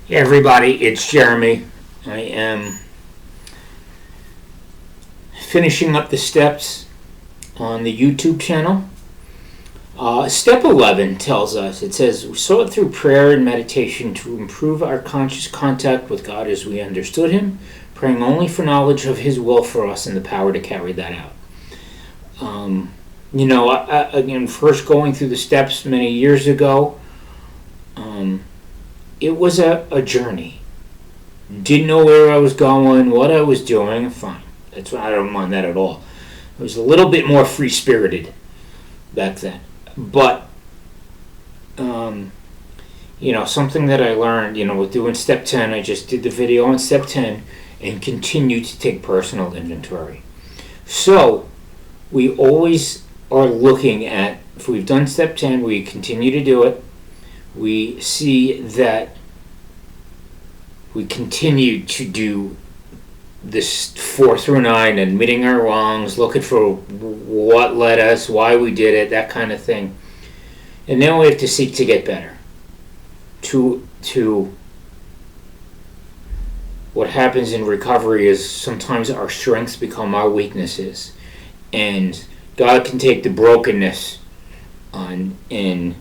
Hey everybody, it's Jeremy. I am finishing up the steps on the YouTube channel. Step 11 tells us, it says, we sought through prayer and meditation to improve our conscious contact with God as we understood Him, praying only for knowledge of His will for us and the power to carry that out. Again, first going through the steps many years ago, it was a journey. Didn't know where I was going, what I was doing. Fine. That's why I don't mind that at all. I was a little bit more free-spirited back then. But, something that I learned, with doing step 10, I just did the video on step 10 and continued to take personal inventory. So, we always are looking at, if we've done step 10, we continue to do it. We see that we continue to do this 4 through 9, admitting our wrongs, looking for what led us, why we did it, that kind of thing. And then we have to seek to get better. To what happens in recovery is sometimes our strengths become our weaknesses. And God can take the brokenness and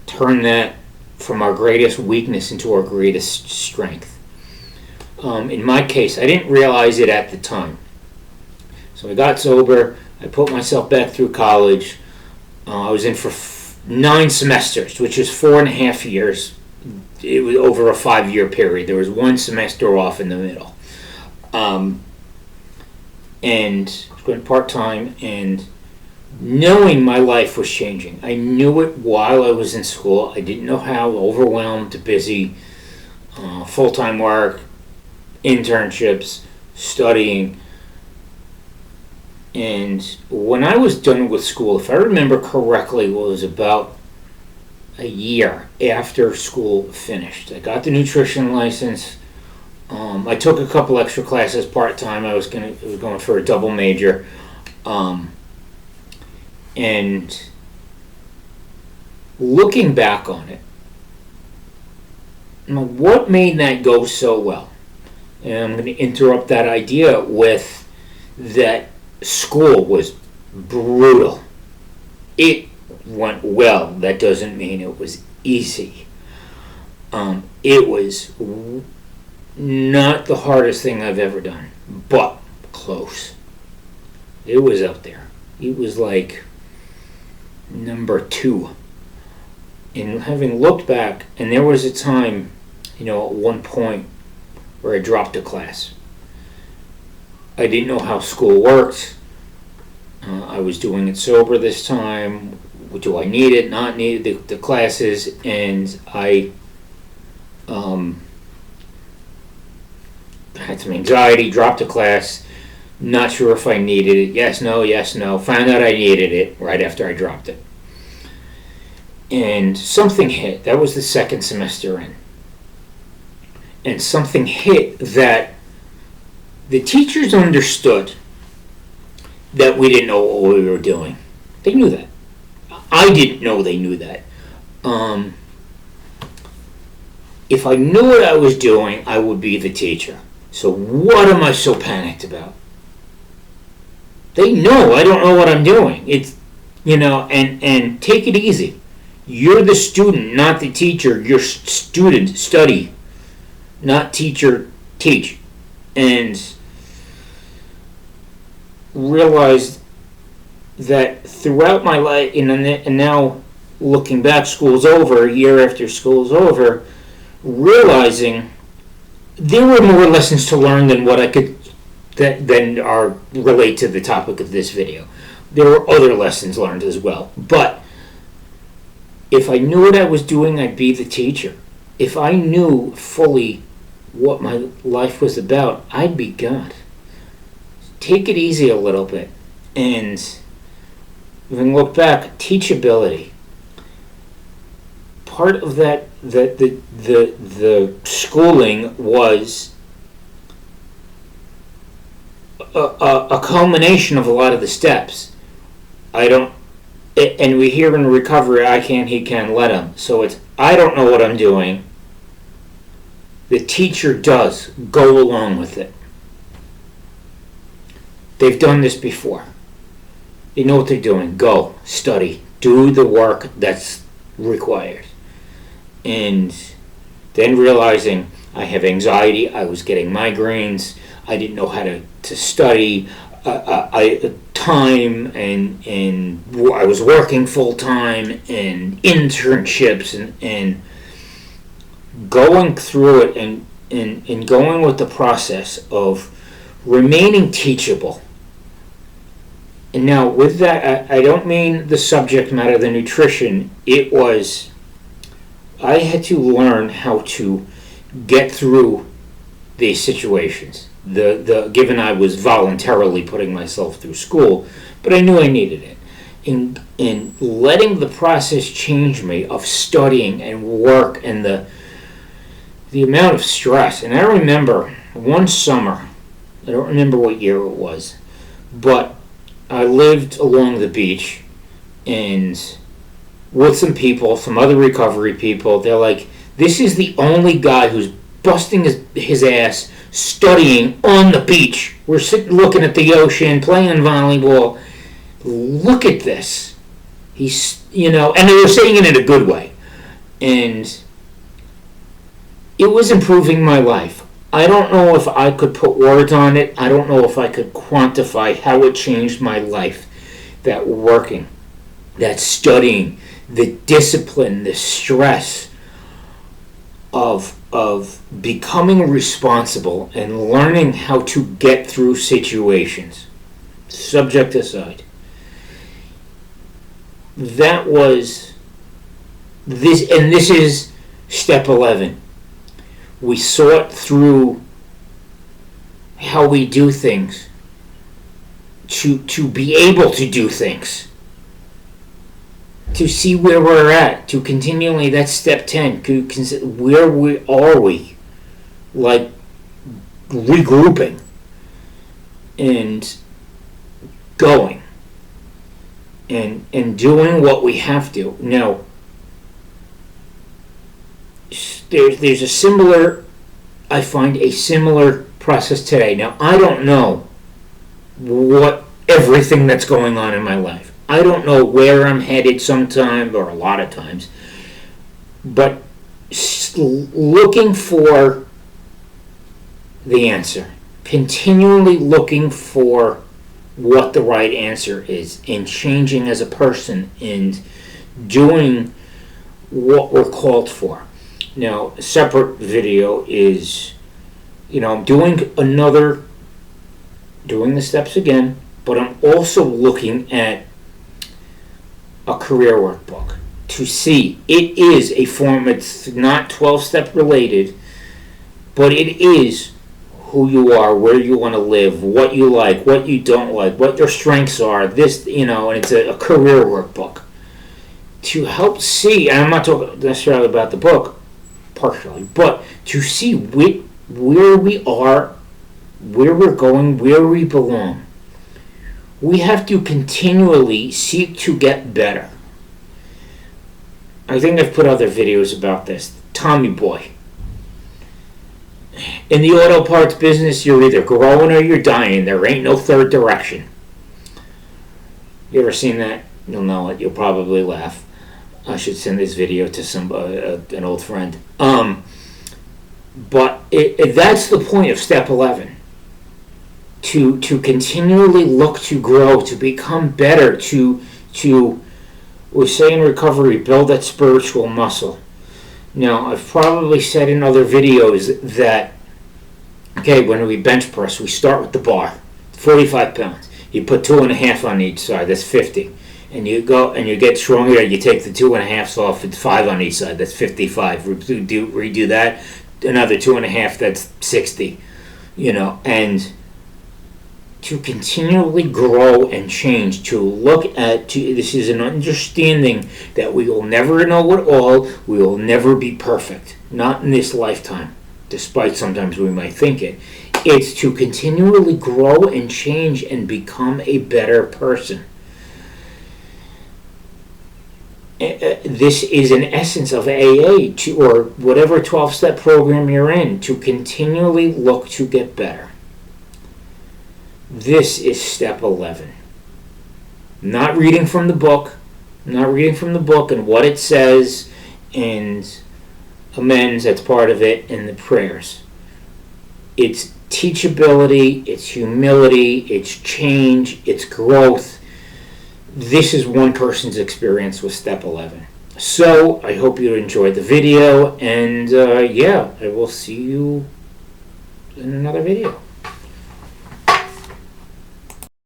turn that from our greatest weakness into our greatest strength. In my case, I didn't realize it at the time. So I got sober. I put myself back through college. I was in for 9 semesters, which is 4.5 years. It was over a 5-year period. There was 1 semester off in the middle. And went part-time, and knowing my life was changing. I knew it while I was in school. I didn't know how overwhelmed, busy, full-time work, internships, studying. And when I was done with school, if I remember correctly, it was about a year after school finished. I got the nutrition license. I took a couple extra classes part-time. I was going for a double major. And looking back on it, what made that go so well? And I'm going to interrupt that idea with that school was brutal. It went well. That doesn't mean it was easy. It was not the hardest thing I've ever done, but close. It was up there. It was like number 2. And having looked back, and there was a time, at one point where I dropped a class. I didn't know how school worked. I was doing it sober this time. Do I need it, not need it, the classes? And I had some anxiety, dropped a class. Not sure if I needed it. Yes, no. Found out I needed it right after I dropped it. And something hit. That was the 2nd semester in. And something hit that the teachers understood that we didn't know what we were doing. They knew that. I didn't know they knew that. If I knew what I was doing, I would be the teacher. So what am I so panicked about? They know I don't know what I'm doing. It's, and take it easy. You're the student, not the teacher. You're student, study, not teacher, teach. And realized that throughout my life, and now looking back, school's over, a year after school's over, realizing there were more lessons to learn than what I could than are relate to the topic of this video. There were other lessons learned as well. But if I knew what I was doing, I'd be the teacher. If I knew fully what my life was about, I'd be God. Take it easy a little bit. And when we look back, teachability. Part of that, the schooling was a culmination of a lot of the steps. And we hear in recovery, I can, he can, let him. So it's, I don't know what I'm doing. the teacher does go along with it. They've done this before. They know what they're doing. Go, study, do the work that's required. And then realizing I have anxiety, I was getting migraines, I didn't know how to study, time, and I was working full time and internships and going through it and going with the process of remaining teachable. And now with that, I don't mean the subject matter, the nutrition. It was, I had to learn how to get through these situations. Given I was voluntarily putting myself through school, but I knew I needed it. In letting the process change me of studying and work and the amount of stress. And I remember one summer, I don't remember what year it was, but I lived along the beach and with some people, some other recovery people. They're like, this is the only guy who's busting his ass studying on the beach. We're sitting looking at the ocean, playing volleyball. Look at this. He's, and they were saying it in a good way. And it was improving my life. I don't know if I could put words on it. I don't know if I could quantify how it changed my life. That working, that studying, the discipline, the stress of becoming responsible and learning how to get through situations, subject aside. That was this, and this is step 11. We sort through how we do things to be able to do things, to see where we're at, to continually, that's step 10, to consider where are we, like regrouping and going and doing what we have to. Now, there's a similar, I find a similar process today. Now, I don't know what everything that's going on in my life. I don't know where I'm headed sometimes, or a lot of times, but looking for the answer, continually looking for what the right answer is, and changing as a person and doing what we're called for. Now, a separate video is, I'm doing the steps again, but I'm also looking at a career workbook to see. It is a form, it's not 12-step related, but it is who you are, where you want to live, what you like, what you don't like, what your strengths are, this, and it's a career workbook to help see, and I'm not talking necessarily about the book, partially, but to see where we are, where we're going, where we belong. We have to continually seek to get better. I think I've put other videos about this. Tommy Boy. In the auto parts business, you're either growing or you're dying. There ain't no third direction. You ever seen that? You'll know it. You'll probably laugh. I should send this video to an old friend. But that's the point of step 11. To continually look to grow, to become better, to we say in recovery, build that spiritual muscle. Now, I've probably said in other videos that, when we bench press, we start with the bar, 45 pounds. You put 2.5 on each side, that's 50. And you go and you get stronger, you take the 2.5s off, it's 5 on each side, that's 55. Redo that, another 2.5, that's 60. And to continually grow and change, to look at, this is an understanding that we will never know it all, we will never be perfect, not in this lifetime, despite sometimes we might think it. It's to continually grow and change and become a better person. this is an essence of AA, or whatever 12-step program you're in, to continually look to get better. This is step 11. Not reading from the book, and what it says, and amends, that's part of it, and the prayers. It's teachability, it's humility, it's change, it's growth. This is one person's experience with step 11. So, I hope you enjoyed the video, and I will see you in another video.